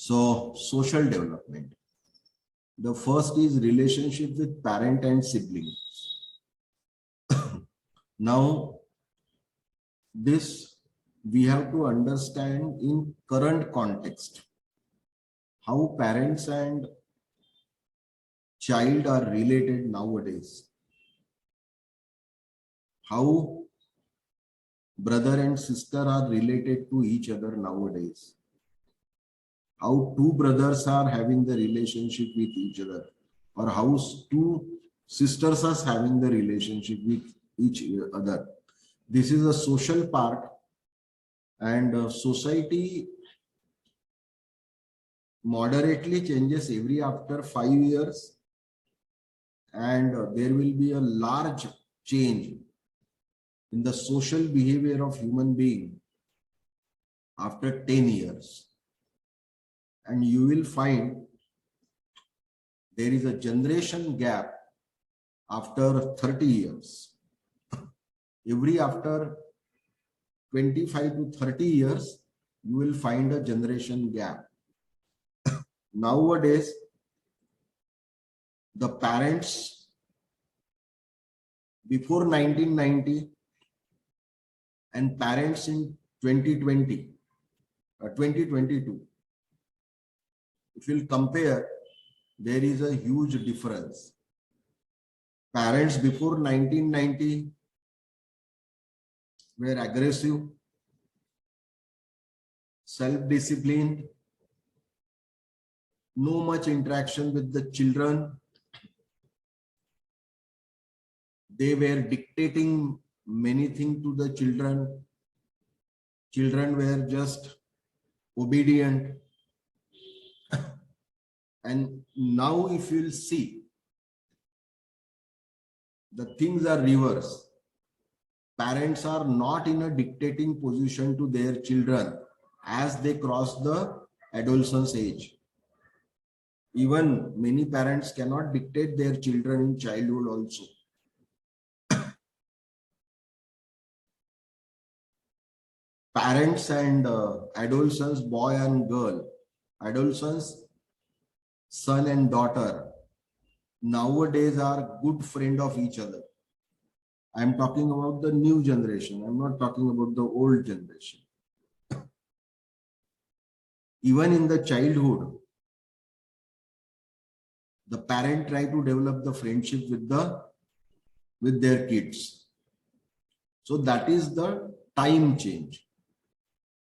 So, social development. The first is relationship with parent and sibling. Now, this we have to understand in current context how parents and child are related nowadays, how brother and sister are related to each other nowadays, how two brothers are having the relationship with each other, or how two sisters are having the relationship with each other. This is a social part, and society moderately changes every after 5 years, and there will be a large change in the social behavior of human being after 10 years. And you will find there is a generation gap after 30 years. Every after 25 to 30 years, you will find a generation gap. Nowadays, the parents before 1990 and parents in 2020, 2022, if you compare, there is a huge difference. Parents before 1990 were aggressive, self-disciplined, no much interaction with the children. They were dictating many things to the children. Children were just obedient. And now if you'll see, the things are reversed. Parents are not in a dictating position to their children as they cross the adolescence age. Even many parents cannot dictate their children in childhood also. Parents and adolescents, boy and girl, adolescents, son and daughter, nowadays are good friend of each other. I am talking about the new generation. I am not talking about the old generation. Even in the childhood, the parent try to develop the friendship with their kids. So that is the time change.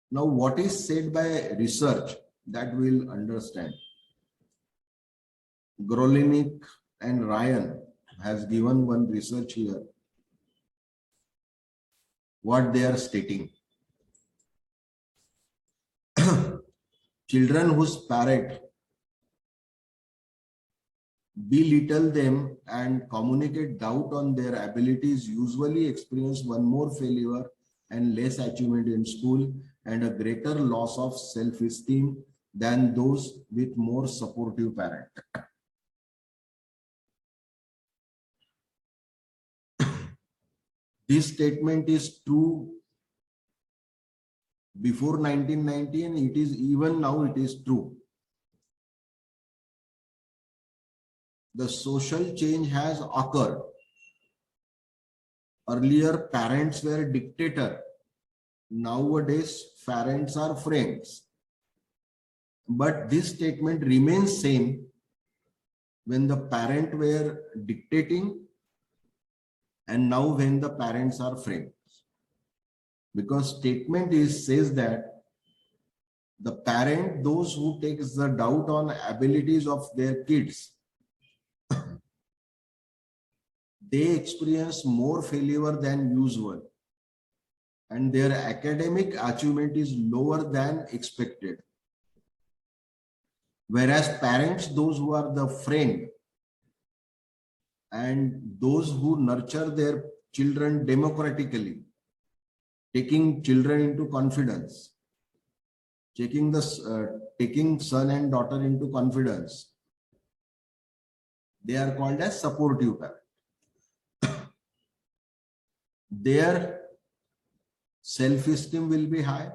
Now, what is said by research that we'll understand. Grolinick and Ryan has given one research here. What they are stating. Children whose parent belittle them and communicate doubt on their abilities usually experience one more failure and less achievement in school and a greater loss of self-esteem than those with more supportive parent. This statement is true before 1990 and it is even now it is true. The social change has occurred. Earlier parents were dictator. Nowadays parents are friends. But this statement remains same when the parent were dictating and now when the parents are friends. Because statement says that the parent, those who takes the doubt on abilities of their kids, they experience more failure than usual and their academic achievement is lower than expected. Whereas parents, those who are the friend and those who nurture their children democratically, taking children into confidence, taking son and daughter into confidence, they are called as supportive parents. Their self-esteem will be high,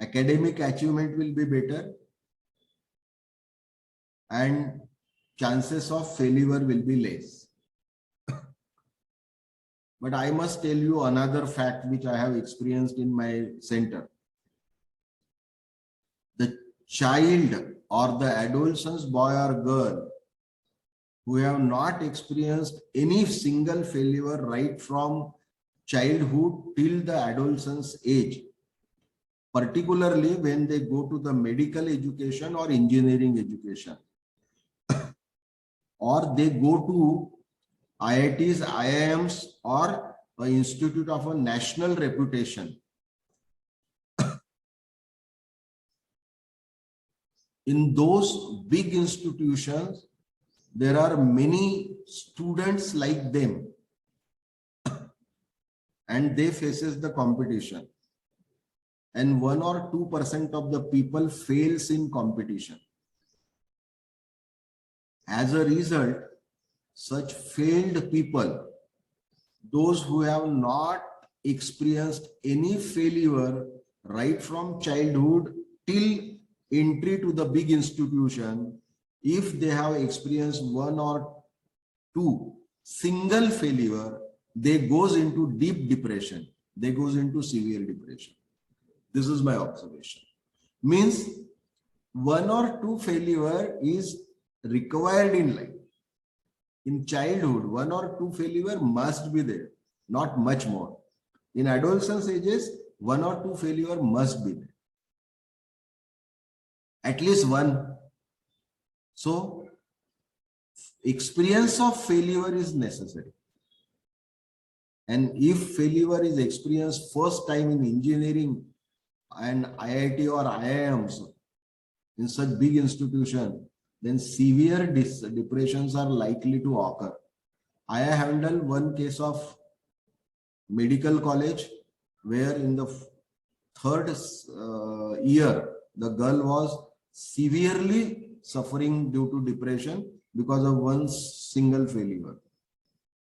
academic achievement will be better, and chances of failure will be less. But I must tell you another fact which I have experienced in my center. The child or the adolescent boy or girl who have not experienced any single failure right from childhood till the adolescence age, particularly when they go to the medical education or engineering education, or they go to IITs, IIMs, or an institute of a national reputation. In those big institutions, there are many students like them, and they faces the competition. And 1 or 2% of the people fails in competition. As a result, such failed people, those who have not experienced any failure right from childhood till entry to the big institution, if they have experienced 1 or 2 single failure, they goes into deep depression. They goes into severe depression. This is my observation. Means 1 or 2 failure is required in life. In childhood, 1 or 2 failure must be there, not much more. In adolescence ages, 1 or 2 failure must be there. At least 1. So, experience of failure is necessary. And if failure is experienced first time in engineering and IIT or IIMs, in such big institution, then severe depressions are likely to occur. I handled one case of medical college where in the 3rd year, the girl was severely suffering due to depression because of one single failure.